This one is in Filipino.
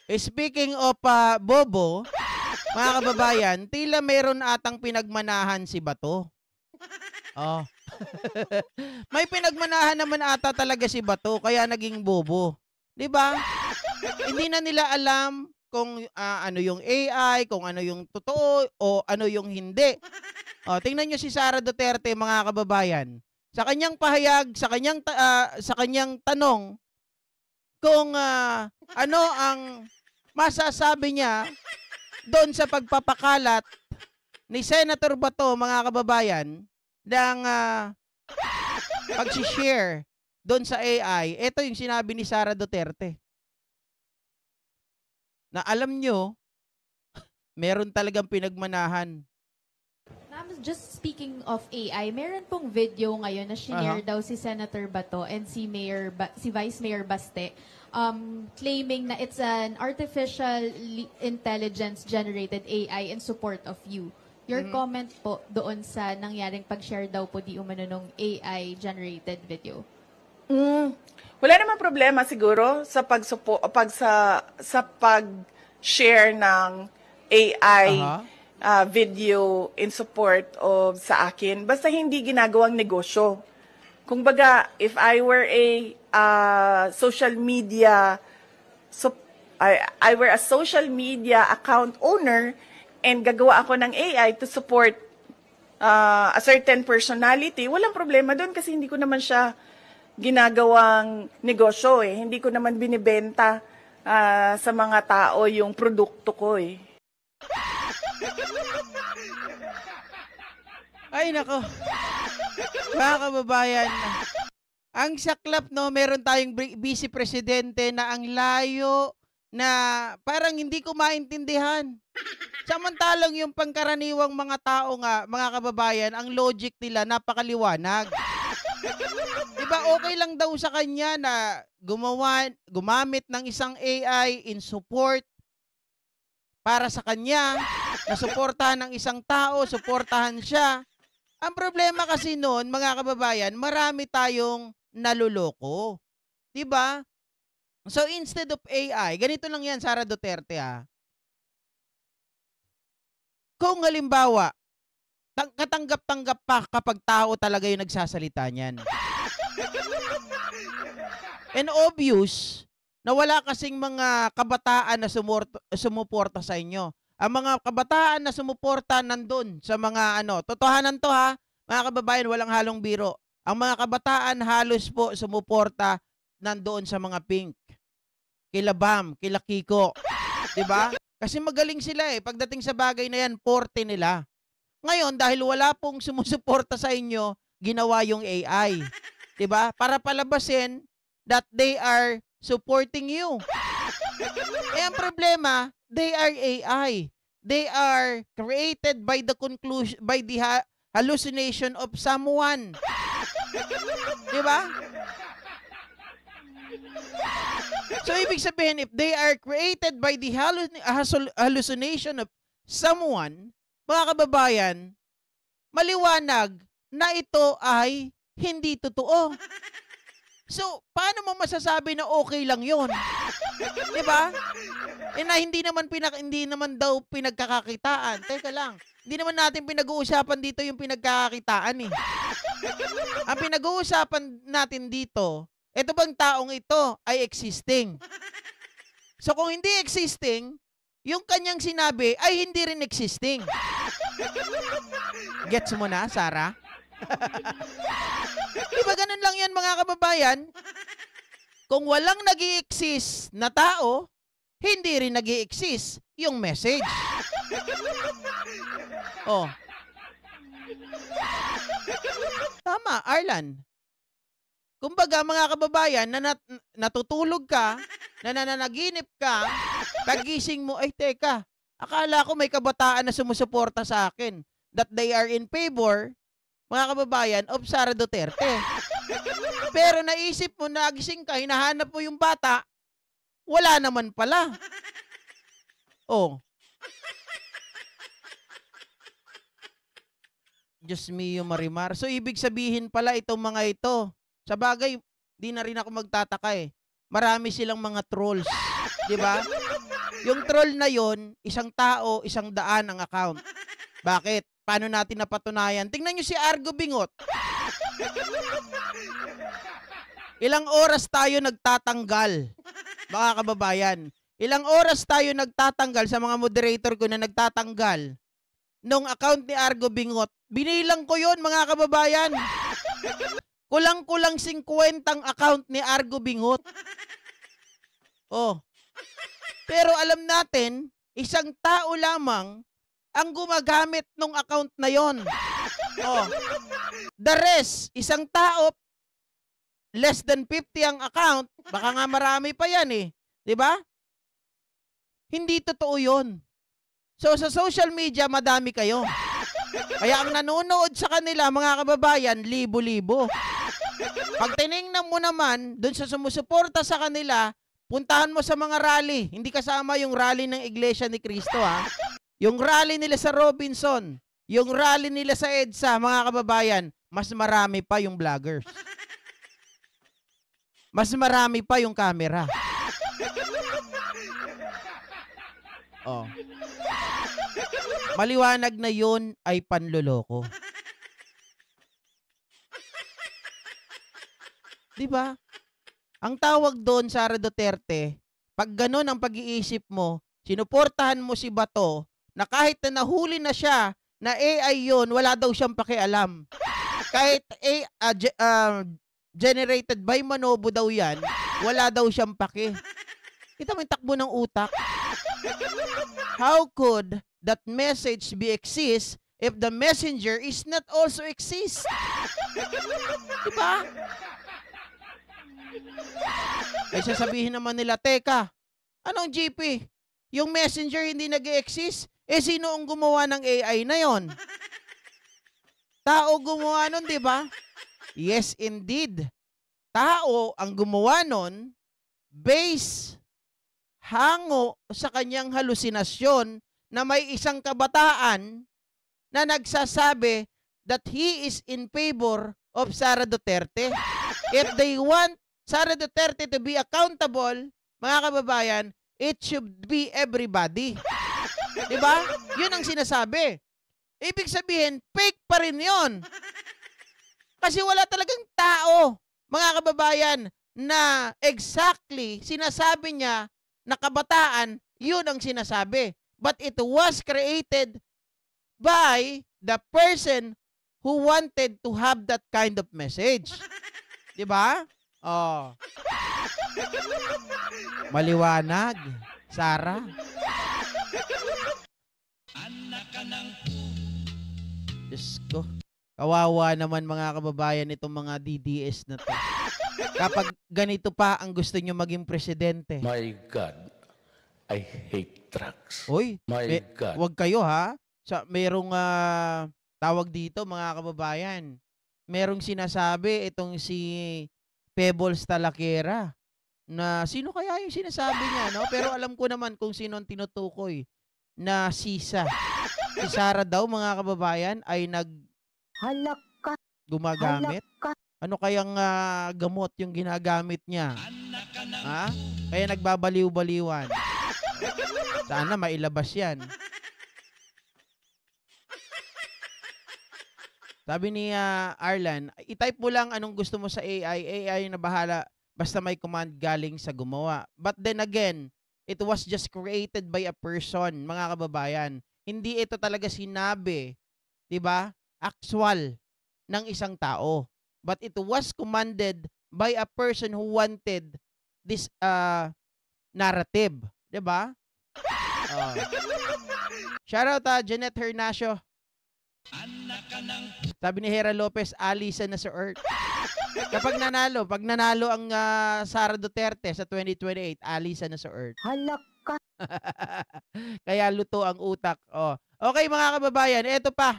Speaking of bobo, mga kababayan, tila meron atang pinagmanahan si Bato. Oh. May pinagmanahan naman ata talaga si Bato kaya naging bobo. 'Di ba? Hindi na nila alam kung ano yung AI, kung ano yung totoo o ano yung hindi. Oh, tingnan niyo si Sara Duterte mga kababayan. Sa kanyang pahayag, sa kanyang tanong kung ano ang masasabi niya doon sa pagpapakalat ni Senator Bato mga kababayan ng pag-share doon sa AI, ito yung sinabi ni Sara Duterte. Na alam nyo, meron talagang pinagmanahan. Ma'am, just speaking of AI, meron pong video ngayon na shinare daw si Senator Bato and si Vice Mayor Baste claiming na it's an artificial intelligence generated AI in support of you. Your comment po doon sa nangyaring pag-share daw po di umano nung AI generated video. Wala naman problema siguro sa pag-share ng AI video in support of sa akin. Basta hindi ginagawang negosyo. Kung baga, if I were a social media I were a social media account owner and gagawa ako ng AI to support a certain personality, walang problema doon kasi hindi ko naman siya ginagawang negosyo eh. Hindi ko naman binibenta sa mga tao yung produkto ko eh. Ay nako. Mga kababayan, ang saklap no, meron tayong vice presidente na ang layo na parang hindi ko maintindihan. Samantalang yung pangkaraniwang mga tao nga, mga kababayan, ang logic nila napakaliwanag. Diba okay lang daw sa kanya na gumamit ng isang AI in support para sa kanya, na suportahan ng isang tao, suportahan siya. Ang problema kasi noon, mga kababayan, marami tayong naluloko. Diba? So instead of AI, ganito lang yan, Sara Duterte Kung halimbawa, katanggap-tanggap pa kapag tao talaga yung nagsasalita niyan. And obvious na wala kasing mga kabataan na sumuporta sa inyo. Ang mga kabataan na sumuporta nandun sa mga totohanan to mga kababayan, walang halong biro. Ang mga kabataan halos po sumuporta nandoon sa mga pink. Kila Bam, kila Kiko. 'Di ba? Kasi magaling sila pagdating sa bagay na yan, forte nila. Ngayon, dahil wala pong sumusuporta sa inyo, ginawa yung AI. 'Di ba? Para palabasin that they are supporting you. Ang problema, they are AI. They are created by the hallucination of someone. 'Di ba? So, ibig sabihin, if they are created by the hallucination of someone, mga kababayan, maliwanag na ito ay hindi totoo. So, paano mo masasabi na okay lang yun? Diba? Na hindi naman daw pinagkakakitaan. Teka lang, hindi naman natin pinag-uusapan dito yung pinagkakakitaan Ang pinag-uusapan natin dito, ito bang taong ito ay existing? So kung hindi existing, yung kanyang sinabi ay hindi rin existing. Gets mo na, Sara? Diba ganun lang yan mga kababayan? Kung walang nag-i-exist na tao, hindi rin nag-i-exist yung message. Oh. Tama, Arlan. Kumbaga mga kababayan, natutulog ka, nananaginip ka, pagising mo, ay teka, akala ko may kabataan na sumusuporta sa akin that they are in favor, mga kababayan, of Sara Duterte. Pero naisip mo, nagising ka, hinahanap mo yung bata, wala naman pala. Oh. Diyos mio Marimar. So, ibig sabihin pala itong mga ito, sa bagay, di na rin ako magtataka Marami silang mga trolls. Di ba? Yung troll na yon, isang tao, 100 ang account. Bakit? Paano natin napatunayan? Tingnan nyo si Argo Bingot. Ilang oras tayo nagtatanggal, mga kababayan. Ilang oras tayo nagtatanggal sa mga moderator ko na nagtatanggal nung account ni Argo Bingot. Binilang ko yon, mga kababayan. Kulang-kulang 50 ang account ni Argo Bingot. Oh. Pero alam natin, isang tao lamang ang gumagamit ng account na yon. Oh. The rest, isang tao, less than 50 ang account, baka nga marami pa yan eh. 'Di ba? Hindi totoo yon. So sa social media, madami kayo. Kaya ang nanonood sa kanila, mga kababayan, libo-libo. Pag tinignan mo naman, dun sa sumusuporta sa kanila, puntahan mo sa mga rally. Hindi kasama yung rally ng Iglesia ni Cristo, ha? Yung rally nila sa Robinson, yung rally nila sa EDSA, mga kababayan, mas marami pa yung vloggers. Mas marami pa yung camera. Oh. Maliwanag na yun ay panloloko. Diba? Ang tawag doon, Sara Duterte, pag ganun ang pag-iisip mo, sinuportahan mo si Bato, na kahit na nahuli na siya, na AI yun, wala daw siyang pakialam. Kahit generated by Manobo daw yan, wala daw siyang paki. Kita mo yung takbo ng utak. How could that message be exist if the messenger is not also exist? Diba? Ay sasabihin naman nila, teka, anong GP? Yung messenger hindi nag-exist? Eh sino ang gumawa ng AI na yon? Tao gumawa nun, di ba? Yes, indeed. Tao ang gumawa nun base hango sa kanyang halusinasyon na may isang kabataan na nagsasabi that he is in favor of Sara Duterte. If they want Sara Duterte to be accountable, mga kababayan, it should be everybody. Diba? Yun ang sinasabi. Ibig sabihin, fake pa rin yun. Kasi wala talagang tao, mga kababayan, na exactly sinasabi niya na kabataan, yun ang sinasabi. But it was created by the person who wanted to have that kind of message. Diba? Oh. Maliwanag, Sara. Diyos ko. Kawawa naman, mga kababayan, itong mga DDS na to. Kapag ganito pa ang gusto nyo maging presidente. My God, I hate drugs. Uy, My God. wag kayo ha. Merong tawag dito, mga kababayan. Merong sinasabi itong si Pebbles Talaquera na sino kaya yung sinasabi niya, no? Pero alam ko naman kung sino ang tinutukoy na sisa. Si Sara daw, mga kababayan, ay gumagamit. Ano kayang gamot yung ginagamit niya? Ha? Kaya nagbabaliw-baliwan. Sana mailabas yan. Sabi ni Arlan, i-type mo lang anong gusto mo sa AI. AI na bahala basta may command galing sa gumawa. But then again, it was just created by a person, mga kababayan. Hindi ito talaga sinabi, 'di ba? Actual ng isang tao. But it was commanded by a person who wanted this narrative, 'di ba? Shout out Janet Hernacio. Sabi ni Hera Lopez, Alisa na sa Earth. Pag nanalo ang Sara Duterte sa 2028, Alisa na sa Earth. Kaya luto ang utak. Oh. Okay, mga kababayan, eto pa.